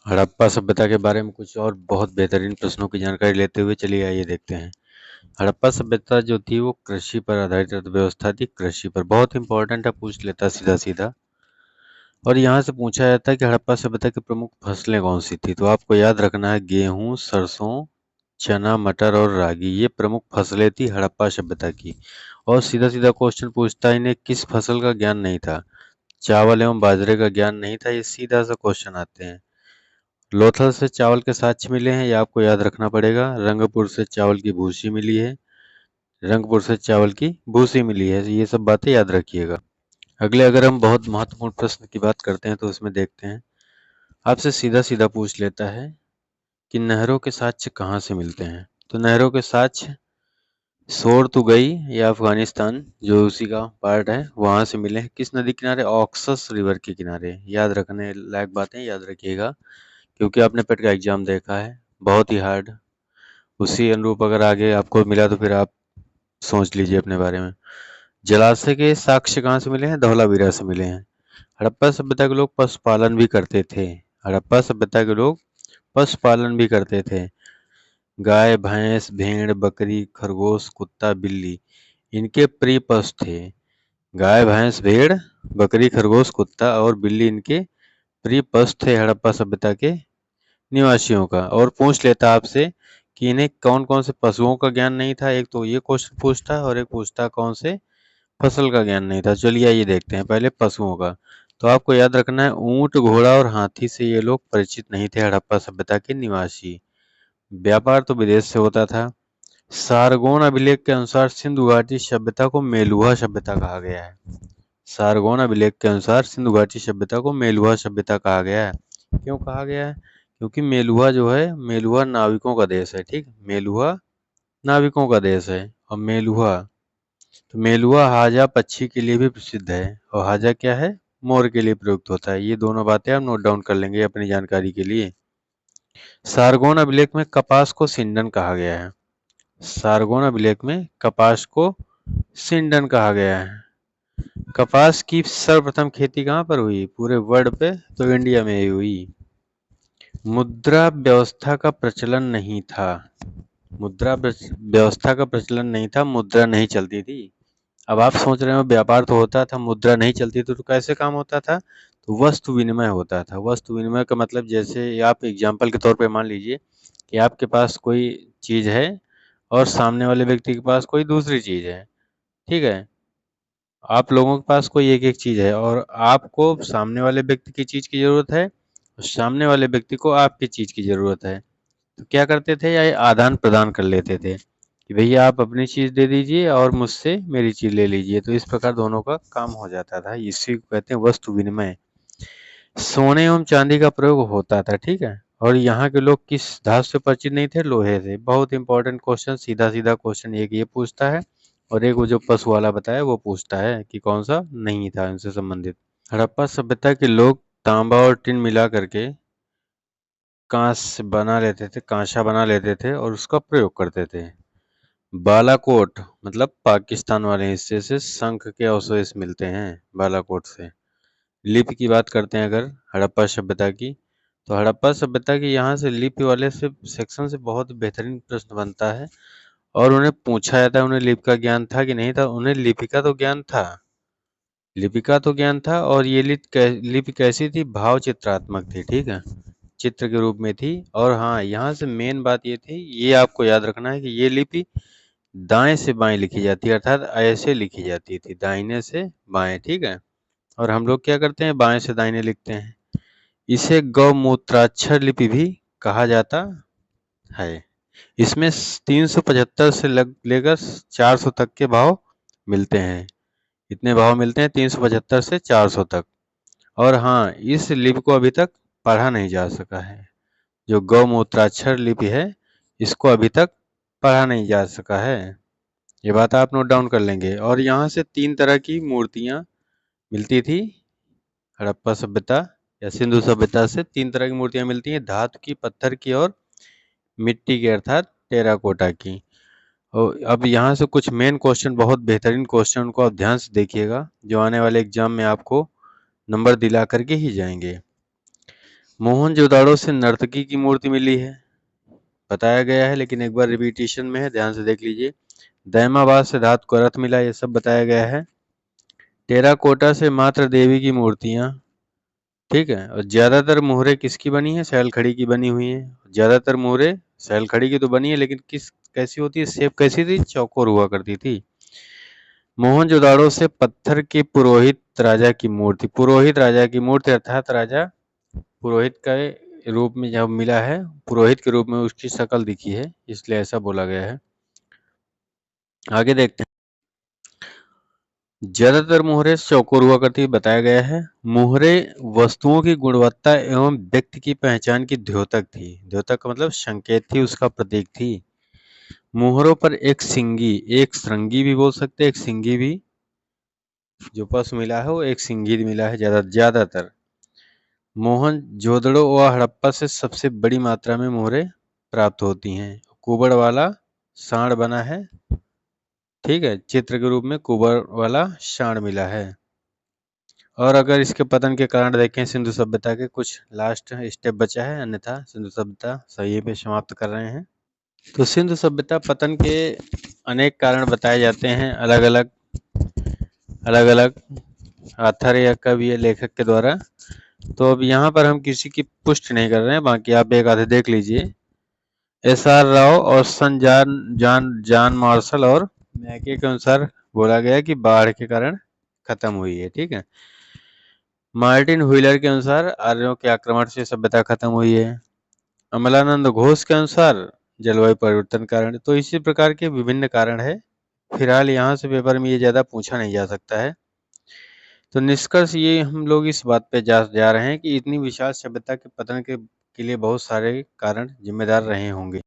हड़प्पा सभ्यता के बारे में कुछ और बहुत बेहतरीन प्रश्नों की जानकारी लेते हुए चलिए आइए देखते हैं। हड़प्पा सभ्यता जो थी वो कृषि पर आधारित अर्थव्यवस्था थी। कृषि पर बहुत इंपॉर्टेंट है, पूछ लेता सीधा सीधा। और यहाँ से पूछा जाता है कि हड़प्पा सभ्यता की प्रमुख फसलें कौन सी थी। तो आपको याद रखना है गेहूं, सरसों, चना, मटर और रागी, ये प्रमुख फसलें थी हड़प्पा सभ्यता की। और सीधा सीधा क्वेश्चन पूछता है इन्हें किस फसल का ज्ञान नहीं था। चावल एवं बाजरे का ज्ञान नहीं था, ये सीधा सा क्वेश्चन आते हैं। लोथल से चावल के साक्ष्य मिले हैं, ये आपको याद रखना पड़ेगा। रंगपुर से चावल की भूसी मिली है। रंगपुर से चावल की भूसी मिली है, ये सब बातें याद रखिएगा। अगले अगर हम बहुत महत्वपूर्ण प्रश्न की बात करते हैं तो उसमें देखते हैं। आपसे सीधा सीधा पूछ लेता है कि नहरों के साक्ष्य कहाँ से मिलते हैं। तो नहरों के साक्ष्य सोर तुगई या अफगानिस्तान, जो उसी का पार्ट है, वहां से मिले हैं। किस नदी किनारे? ऑक्सस रिवर के किनारे। याद रखने लायक बातें याद रखिएगा, क्योंकि आपने पेट का एग्जाम देखा है, बहुत ही हार्ड। उसी अनुरूप अगर आगे आपको मिला तो फिर आप सोच लीजिए अपने बारे में। जलाशय के साक्ष्य कहाँ से मिले हैं? धौलावीरा से मिले हैं। हड़प्पा सभ्यता के लोग पशुपालन भी करते थे। हड़प्पा सभ्यता के लोग पशुपालन भी करते थे। गाय, भैंस, भेड़, बकरी, खरगोश, कुत्ता, बिल्ली, इनके प्रिय पशु थे। गाय, भैंस, भेड़, बकरी, खरगोश, कुत्ता और बिल्ली इनके प्रिय पशु थे हड़प्पा सभ्यता के निवासियों का। और पूछ लेता आपसे कि इन्हें कौन कौन से पशुओं का ज्ञान नहीं था। एक तो ये क्वेश्चन पूछता और एक पूछता कौन से फसल का ज्ञान नहीं था। चलिए आइए देखते हैं पहले पशुओं का। तो आपको याद रखना है ऊंट, घोड़ा और हाथी से ये लोग परिचित नहीं थे हड़प्पा सभ्यता के निवासी। व्यापार तो विदेश से होता था। सारगोन अभिलेख के अनुसार सिंधु घाटी सभ्यता को मेलुहा सभ्यता कहा गया है। सारगोन अभिलेख के अनुसार सिंधु घाटी सभ्यता को मेलुहा सभ्यता कहा गया है। क्यों कहा गया है? क्योंकि मेलुहा जो है, मेलुहा नाविकों का देश है। ठीक, मेलुहा नाविकों का देश है। और मेलुहा, तो मेलुहा हाजा पक्षी के लिए भी प्रसिद्ध है। और हाजा क्या है? मोर के लिए प्रयुक्त होता है। ये दोनों बातें आप नोट डाउन कर लेंगे अपनी जानकारी के लिए। सारगोन अभिलेख में कपास को सिंडन कहा गया है। सारगोन अभिलेख में कपास को सिंडन कहा गया है। कपास की सर्वप्रथम खेती कहाँ पर हुई पूरे वर्ल्ड पे? तो इंडिया में ही हुई। मुद्रा व्यवस्था का प्रचलन नहीं था। मुद्रा व्यवस्था का प्रचलन नहीं था, मुद्रा नहीं चलती थी। अब आप सोच रहे हो व्यापार तो होता था, मुद्रा नहीं चलती तो कैसे काम होता था? तो वस्तु विनिमय होता था। वस्तु विनिमय का मतलब, जैसे आप एग्जाम्पल के तौर पे मान लीजिए कि आपके पास कोई चीज़ है और सामने वाले व्यक्ति के पास कोई दूसरी चीज़ है। ठीक है, आप लोगों के पास कोई एक एक चीज़ है और आपको सामने वाले व्यक्ति की चीज़ की ज़रूरत है और सामने वाले व्यक्ति को आपकी चीज़ की ज़रूरत है। तो क्या करते थे, या आदान प्रदान कर लेते थे कि भैया आप अपनी चीज़ दे दीजिए और मुझसे मेरी चीज़ ले लीजिए। तो इस प्रकार दोनों का काम हो जाता था। इसी को कहते हैं वस्तु विनिमय। सोने एवं चांदी का प्रयोग होता था। ठीक है, और यहाँ के लोग किस धातु से परिचित नहीं थे? लोहे से। बहुत इंपॉर्टेंट क्वेश्चन, सीधा सीधा क्वेश्चन एक ये पूछता है और एक वो जो पशु वाला बताया वो पूछता है कि कौन सा नहीं था इनसे संबंधित। हड़प्पा सभ्यता के लोग तांबा और टिन मिला करके कांस बना लेते थे, कांसा बना लेते थे और उसका प्रयोग करते थे। बालाकोट मतलब पाकिस्तान वाले हिस्से से शंख के अवशेष मिलते हैं, बालाकोट से। लिपि की बात करते हैं अगर हड़प्पा सभ्यता की, तो हड़प्पा सभ्यता की यहाँ से लिपि वाले से सेक्शन से बहुत बेहतरीन प्रश्न बनता है। और उन्हें पूछा जाता है उन्हें लिपि का ज्ञान था कि नहीं था। उन्हें लिपि का तो ज्ञान था, लिपि का तो ज्ञान था। और ये लिपि कैसी थी? भाव चित्रात्मक थी। ठीक है, चित्र के रूप में थी। और हाँ, यहाँ से मेन बात ये थी, ये आपको याद रखना है कि ये लिपि दाएं से बाएं लिखी जाती है, अर्थात ऐसे लिखी जाती थी, दाहिने से बाएं। ठीक है, और हम लोग क्या करते हैं? बाएं से दाहिने लिखते हैं। इसे गौमूत्राक्षर लिपि भी कहा जाता है। इसमें 375 से लेकर 400 तक के भाव मिलते हैं। इतने भाव मिलते हैं 375 से 400 तक। और हाँ, इस लिपि को अभी तक पढ़ा नहीं जा सका है। जो गौमूत्राक्षर लिपि है इसको अभी तक पढ़ा नहीं जा सका है। ये बात आप नोट डाउन कर लेंगे। और यहाँ से 3 तरह की मूर्तियाँ मिलती थी हड़प्पा सभ्यता या सिंधु सभ्यता से। 3 तरह की मूर्तियाँ मिलती हैं, धातु की, पत्थर की और मिट्टी की, अर्थात टेराकोटा की। और अब यहाँ से कुछ मेन क्वेश्चन, बहुत बेहतरीन क्वेश्चन, उनको आप ध्यान से देखिएगा, जो आने वाले एग्जाम में आपको नंबर दिला करके ही जाएंगे। मोहनजोदाड़ो से नर्तकी की मूर्ति मिली है, बताया गया है, लेकिन एक बार रिपीटेशन में है, ध्यान से देख लीजिए। दैमाबाद से धातु का रथ मिला, ये सब बताया गया है। टेराकोटा से मात्र देवी की मूर्तियां, ठीक है। और ज्यादातर मोहरे किसकी बनी है? सैलखड़ी की बनी हुई है। ज्यादातर मोहरे सैलखड़ी की तो बनी है, लेकिन किस कैसी होती है, शेप कैसी थी? चौकोर हुआ करती थी। मोहनजोदाड़ो से पत्थर के पुरोहित राजा की मूर्ति, पुरोहित राजा की मूर्ति अर्थात राजा पुरोहित के रूप में जब मिला है, पुरोहित के रूप में उसकी शक्ल दिखी है, इसलिए ऐसा बोला गया है। आगे देखते हैं। ज्यादातर मोहरे चौकोर हुआ करती, बताया गया है। मोहरे वस्तुओं की गुणवत्ता एवं व्यक्ति की पहचान की द्योतक थी। द्योतक का मतलब संकेत थी, उसका प्रतीक थी। मोहरों पर एक सिंगी, एक श्रृंगी भी बोल सकते हैं, एक सिंगी भी, जो पशु मिला है वो एक सिंगी मिला है ज्यादातर। मोहनजोदड़ो व हड़प्पा से सबसे बड़ी मात्रा में मोहरे प्राप्त होती हैं। कुबड़ वाला सांड बना है, ठीक है, चित्र के रूप में कुबड़ वाला सांड मिला है। और अगर इसके पतन के कारण देखें, सिंधु सभ्यता के कुछ लास्ट स्टेप बचा है, अन्यथा सिंधु सभ्यता सही पे समाप्त कर रहे हैं। तो सिंधु सभ्यता पतन के अनेक कारण बताए जाते हैं, अलग अलग आथर या कवि या लेखक के द्वारा। तो अब यहाँ पर हम किसी की पुष्टि नहीं कर रहे हैं, बाकी आप एक आधे देख लीजिए। एस.आर. राव और सन जॉन मार्शल और मैके के अनुसार बोला गया कि बाढ़ के कारण खत्म हुई है, ठीक है। मार्टिन व्हीलर के अनुसार आर्यों के आक्रमण से सभ्यता खत्म हुई है। अमलानंद घोष के अनुसार जलवायु परिवर्तन कारण। तो इसी प्रकार के विभिन्न कारण है। फिलहाल यहाँ से पेपर में ये ज्यादा पूछा नहीं जा सकता है। तो निष्कर्ष ये हम लोग इस बात पे जा रहे हैं कि इतनी विशाल सभ्यता के पतन के लिए बहुत सारे कारण जिम्मेदार रहे होंगे।